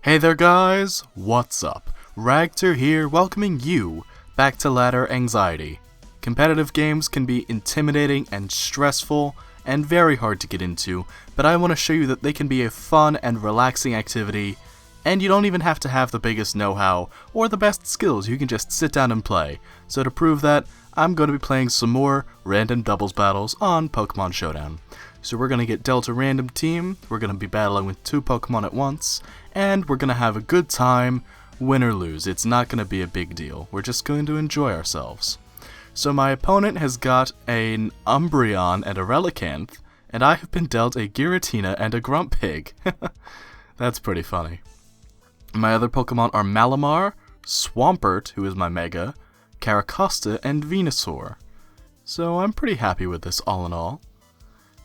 Hey there guys, what's up? Ragtter here, welcoming you back to Ladder Anxiety. Competitive games can be intimidating and stressful and very hard to get into, but I want to show you that they can be a fun and relaxing activity, and you don't even have to have the biggest know-how or the best skills, you can just sit down and play. So to prove that, I'm going to be playing some more random doubles battles on Pokémon Showdown. So we're going to get dealt a random team, we're going to be battling with 2 Pokémon at once, and we're going to have a good time, win or lose. It's not going to be a big deal. We're just going to enjoy ourselves. So my opponent has got an Umbreon and a Relicanth, and I have been dealt a Giratina and a Grumpig. That's pretty funny. My other Pokemon are Malamar, Swampert, who is my Mega, Caracosta, and Venusaur. So I'm pretty happy with this all in all.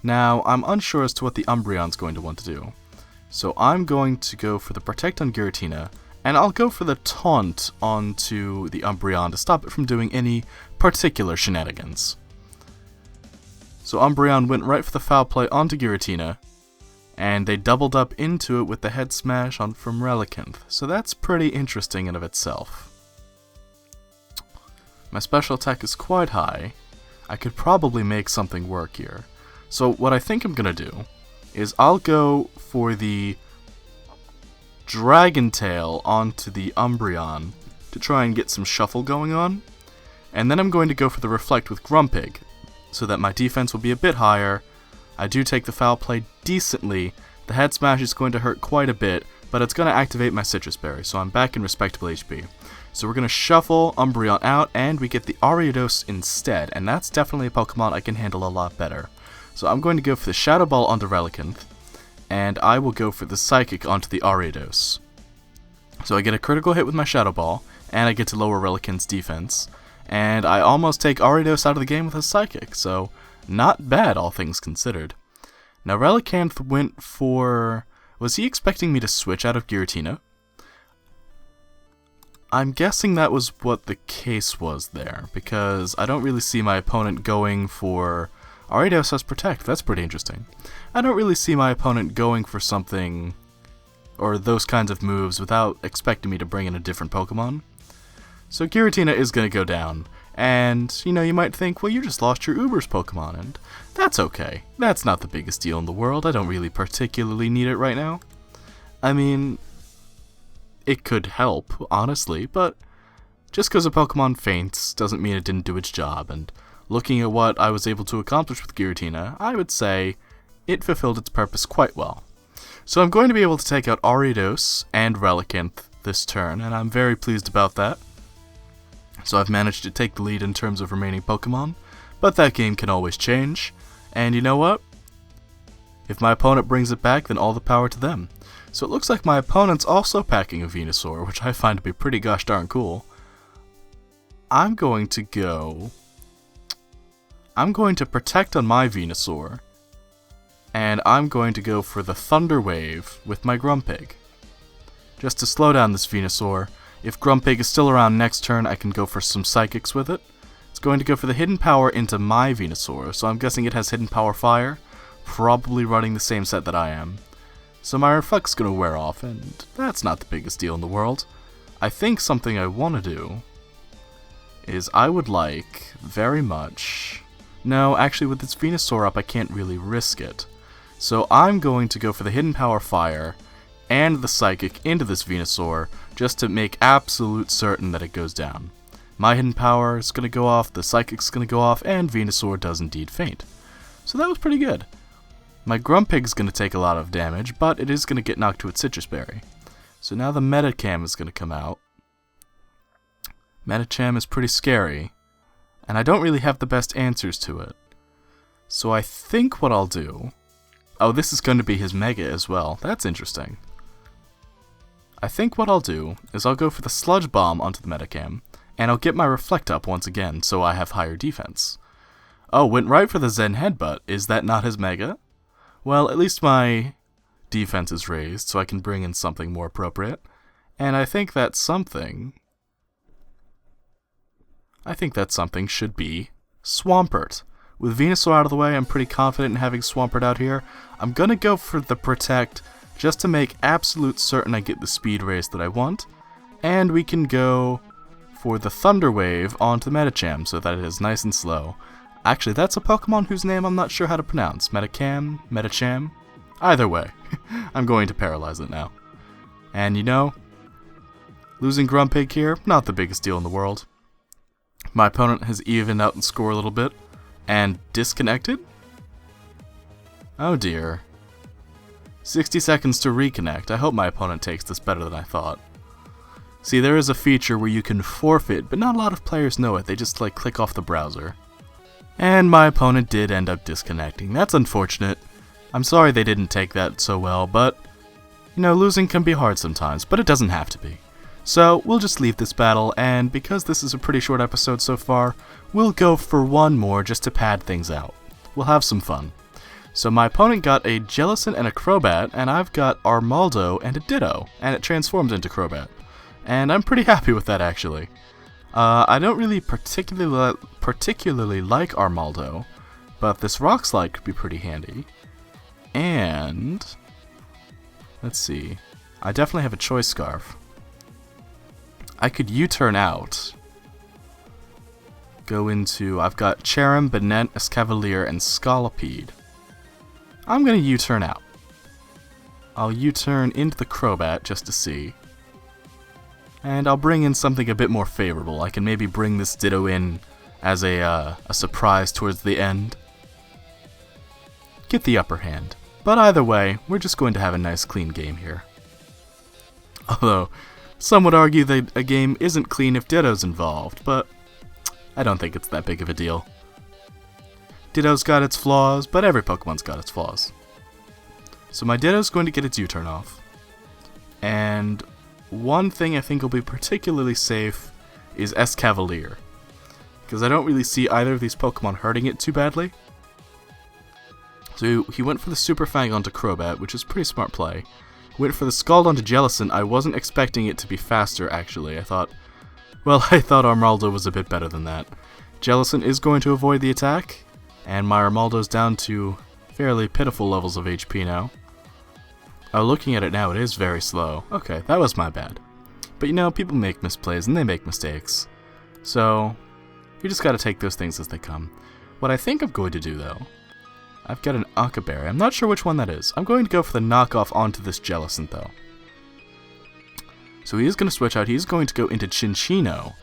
Now, I'm unsure as to what the Umbreon's going to want to do. So I'm going to go for the Protect on Giratina, and I'll go for the Taunt onto the Umbreon to stop it from doing any particular shenanigans. So Umbreon went right for the Foul Play onto Giratina, and they doubled up into it with the Head Smash on from Relicanth. So that's pretty interesting in of itself. My special attack is quite high. I could probably make something work here. So what I think I'm going to do is I'll go for the Dragon Tail onto the Umbreon to try and get some shuffle going on. And then I'm going to go for the Reflect with Grumpig so that my defense will be a bit higher. I do take the Foul Play decently. The Head Smash is going to hurt quite a bit, but it's going to activate my Citrus Berry, so I'm back in respectable HP. So we're going to shuffle Umbreon out, and we get the Ariados instead, and that's definitely a Pokemon I can handle a lot better. So I'm going to go for the Shadow Ball onto Relicanth, and I will go for the Psychic onto the Ariados. So I get a critical hit with my Shadow Ball, and I get to lower Relicanth's defense, and I almost take Ariados out of the game with a Psychic, so not bad all things considered. Now Relicanth went for... was he expecting me to switch out of Giratina? I'm guessing that was what the case was there, because I don't really see my opponent going for... Ariados has Protect, that's pretty interesting. I don't really see my opponent going for something, or those kinds of moves, without expecting me to bring in a different Pokemon. So Giratina is going to go down, and, you know, you might think, well, you just lost your Uber's Pokemon, and that's okay. That's not the biggest deal in the world, I don't really particularly need it right now. I mean, it could help, honestly, but just because a Pokemon faints doesn't mean it didn't do its job, and looking at what I was able to accomplish with Giratina, I would say it fulfilled its purpose quite well. So I'm going to be able to take out Ariados and Relicanth this turn, and I'm very pleased about that. So I've managed to take the lead in terms of remaining Pokemon, but that game can always change, and you know what? If my opponent brings it back, then all the power to them. So it looks like my opponent's also packing a Venusaur, which I find to be pretty gosh darn cool. I'm going to Protect on my Venusaur, and I'm going to go for the Thunder Wave with my Grumpig. Just to slow down this Venusaur, if Grumpig is still around next turn, I can go for some Psychics with it. It's going to go for the Hidden Power into my Venusaur, so I'm guessing it has Hidden Power Fire, probably running the same set that I am. So my Reflect's going to wear off, and that's not the biggest deal in the world. I think something I want to do is I would like very much... No, actually with this Venusaur up I can't really risk it. So I'm going to go for the Hidden Power Fire and the Psychic into this Venusaur just to make absolute certain that it goes down. My Hidden Power is going to go off, the Psychic's going to go off, and Venusaur does indeed faint. So that was pretty good. My Grumpig's going to take a lot of damage, but it is going to get knocked to its Citrus Berry. So now the Metacam is going to come out. Metacham is pretty scary, and I don't really have the best answers to it. So I think what I'll do... Oh, this is going to be his Mega as well. That's interesting. I think what I'll do is I'll go for the Sludge Bomb onto the Metacam, and I'll get my Reflect up once again so I have higher defense. Oh, went right for the Zen Headbutt. Is that not his Mega? Well, at least my defense is raised so I can bring in something more appropriate. And I think that something should be Swampert. With Venusaur out of the way, I'm pretty confident in having Swampert out here. I'm gonna go for the Protect just to make absolute certain I get the speed raise that I want, and we can go for the Thunder Wave onto Medicham so that it is nice and slow. Actually, that's a Pokemon whose name I'm not sure how to pronounce. Medicham? Either way, I'm going to paralyze it now. And you know, losing Grumpig here, not the biggest deal in the world. My opponent has evened out the score a little bit, and disconnected? Oh dear. 60 seconds to reconnect. I hope my opponent takes this better than I thought. See, there is a feature where you can forfeit, but not a lot of players know it. They just like click off the browser. And my opponent did end up disconnecting. That's unfortunate. I'm sorry they didn't take that so well, but you know, losing can be hard sometimes, but it doesn't have to be. So we'll just leave this battle, and because this is a pretty short episode so far, we'll go for one more just to pad things out. We'll have some fun. So my opponent got a Jellicent and a Crobat, and I've got Armaldo and a Ditto, and it transforms into Crobat. And I'm pretty happy with that, actually. I don't really particularly like Armaldo, but this Rock Slide could be pretty handy. And let's see. I definitely have a Choice Scarf. I could U-turn out. Go into... I've got Cherim, Banette, Escavalier, and Scolipede. I'm going to U-turn out. I'll U-turn into the Crobat just to see. And I'll bring in something a bit more favorable. I can maybe bring this Ditto in as a surprise towards the end. Get the upper hand. But either way, we're just going to have a nice clean game here. Although, some would argue that a game isn't clean if Ditto's involved, but I don't think it's that big of a deal. Ditto's got its flaws, but every Pokemon's got its flaws. So my Ditto's going to get its U-turn off. And one thing I think will be particularly safe is Escavalier, because I don't really see either of these Pokemon hurting it too badly. So he went for the Super Fang onto Crobat, which is a pretty smart play. Went for the Scald onto Jellicent. I wasn't expecting it to be faster, actually. I thought Armaldo was a bit better than that. Jellicent is going to avoid the attack, and my Armaldo's down to fairly pitiful levels of HP now. Oh, looking at it now, it is very slow. Okay, that was my bad. But you know, people make misplays and they make mistakes. So, you just gotta take those things as they come. What I think I'm going to do, though, I've got an Akaberry. I'm not sure which one that is. I'm going to go for the knockoff onto this Jellicent, though. So he is going to switch out. He's going to go into Cinccino.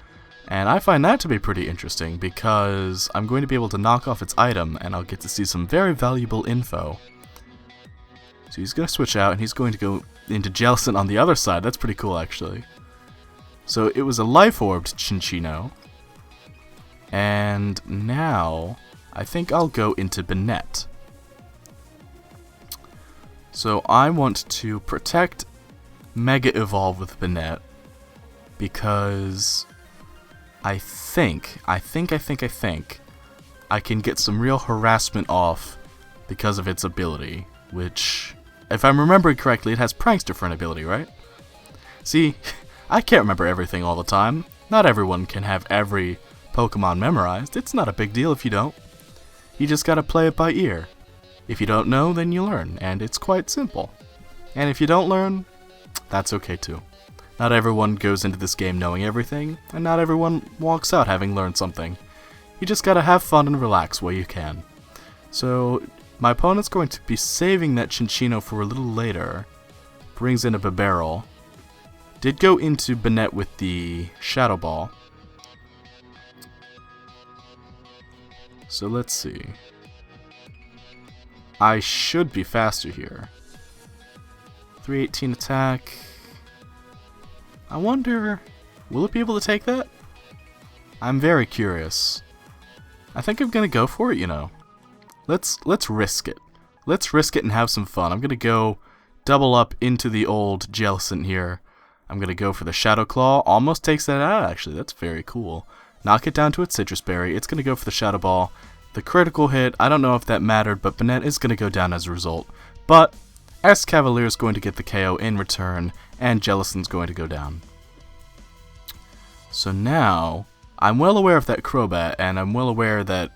And I find that to be pretty interesting because I'm going to be able to knock off its item and I'll get to see some very valuable info. So he's going to switch out and he's going to go into Jellicent on the other side. That's pretty cool, actually. So it was a Life-Orbed Cinccino. And now I think I'll go into Banette. So I want to protect Mega Evolve with Banette because I think I can get some real harassment off because of its ability, which, if I'm remembering correctly, it has Prankster for an ability, right? See, I can't remember everything all the time. Not everyone can have every Pokemon memorized. It's not a big deal if you don't. You just gotta play it by ear. If you don't know, then you learn, and it's quite simple. And if you don't learn, that's okay too. Not everyone goes into this game knowing everything, and not everyone walks out having learned something. You just gotta have fun and relax while you can. So, my opponent's going to be saving that Cinccino for a little later. Brings in a Bibarel. Did go into Banette with the Shadow Ball. So let's see. I should be faster here. 318 attack. I wonder, will it be able to take that? I'm very curious. I think I'm gonna go for it, you know. Let's risk it. Let's risk it and have some fun. I'm gonna go double up into the old Jellicent here. I'm gonna go for the Shadow Claw. Almost takes that out, actually. That's very cool. Knock it down to its Citrus Berry. It's gonna go for the Shadow Ball. The critical hit, I don't know if that mattered, but Banette is going to go down as a result. But Escavalier is going to get the KO in return, and Jellicent's going to go down. So now, I'm well aware of that Crobat, and I'm well aware that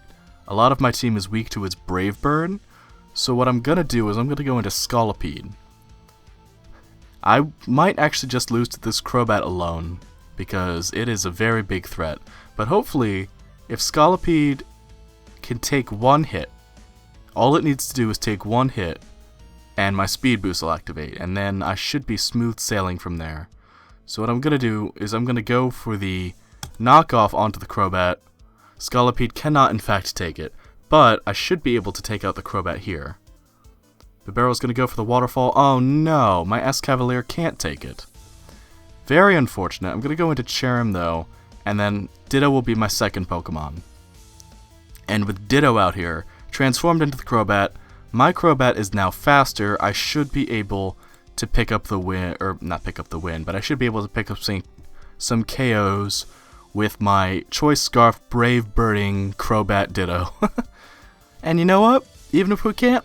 a lot of my team is weak to its Brave Bird. So what I'm going to do is I'm going to go into Scolipede. I might actually just lose to this Crobat alone, because it is a very big threat. But hopefully, if Scolipede can take one hit, all it needs to do is take one hit, and my speed boost will activate, and then I should be smooth sailing from there. So what I'm going to do is I'm going to go for the knockoff onto the Crobat. Scolipede cannot in fact take it, but I should be able to take out the Crobat here. Bibarel's going to go for the waterfall. Oh no, my Escavalier can't take it. Very unfortunate. I'm going to go into Cherrim though, and then Ditto will be my second Pokemon. And with Ditto out here, transformed into the Crobat, my Crobat is now faster. I should be able to pick up the win, or not pick up the win, but I should be able to pick up some KOs with my Choice Scarf Brave Birding Crobat Ditto. And you know what? Even if we can't,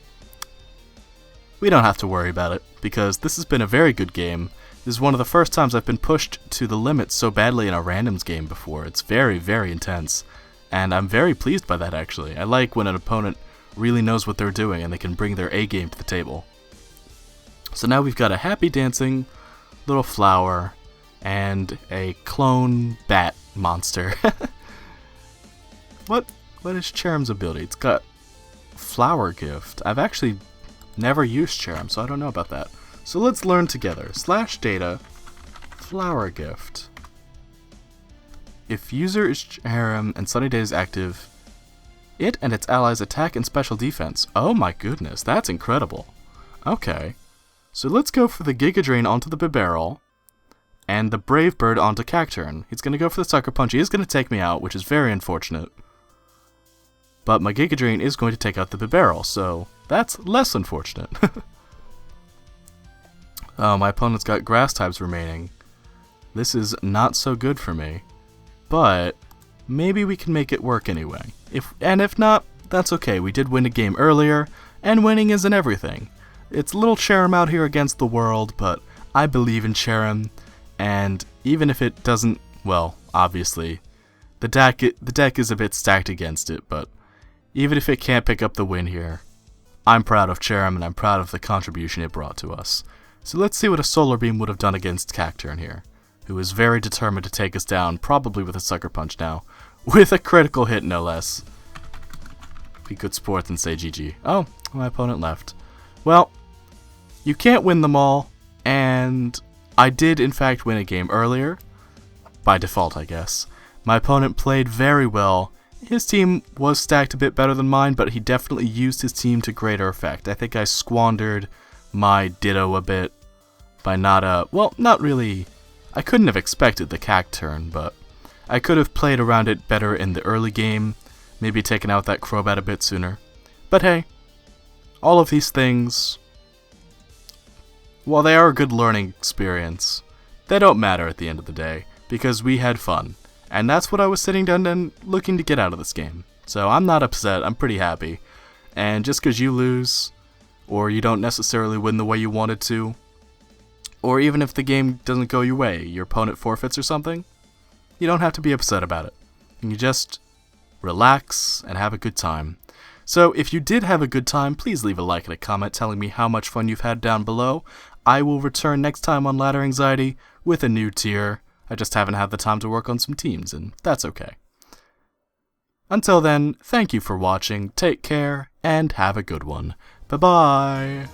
we don't have to worry about it, because this has been a very good game. This is one of the first times I've been pushed to the limit so badly in a randoms game before. It's very, very intense, and I'm very pleased by that actually. I like when an opponent really knows what they're doing and they can bring their A game to the table. So now we've got a happy dancing little flower and a clone bat monster. What is Cherrim's ability? It's got Flower Gift. I've actually never used Cherrim, so I don't know about that. So let's learn together. /data Flower Gift. If user is Cherrim and Sunny Day is active, it and its allies attack and special defense. Oh my goodness, that's incredible. Okay, so let's go for the Giga Drain onto the Bibarel, and the Brave Bird onto Cacturne. He's going to go for the Sucker Punch. He is going to take me out, which is very unfortunate. But my Giga Drain is going to take out the Bibarel, so that's less unfortunate. Oh, my opponent's got Grass types remaining. This is not so good for me. But maybe we can make it work anyway. If not, that's okay. We did win a game earlier, and winning isn't everything. It's little Cherrim out here against the world, but I believe in Cherrim, and even if it doesn't, well, obviously, the deck is a bit stacked against it, but even if it can't pick up the win here, I'm proud of Cherrim, and I'm proud of the contribution it brought to us. So let's see what a Solar Beam would have done against Cacturne here, who is very determined to take us down, probably with a Sucker Punch now. With a critical hit, no less. Be good sport and say GG. Oh, my opponent left. Well, you can't win them all, and I did in fact win a game earlier. By default, I guess. My opponent played very well. His team was stacked a bit better than mine, but he definitely used his team to greater effect. I think I squandered my Ditto a bit by not, well, not really. I couldn't have expected the Cacturne, but I could have played around it better in the early game, maybe taken out that Crobat a bit sooner. But hey, all of these things, while they are a good learning experience, they don't matter at the end of the day, because we had fun. And that's what I was sitting down and looking to get out of this game. So I'm not upset, I'm pretty happy. And just because you lose, or you don't necessarily win the way you wanted to, or even if the game doesn't go your way, your opponent forfeits or something, you don't have to be upset about it. You can just relax and have a good time. So if you did have a good time, please leave a like and a comment telling me how much fun you've had down below. I will return next time on Ladder Anxiety with a new tier. I just haven't had the time to work on some teams, and that's okay. Until then, thank you for watching, take care, and have a good one. Bye-bye!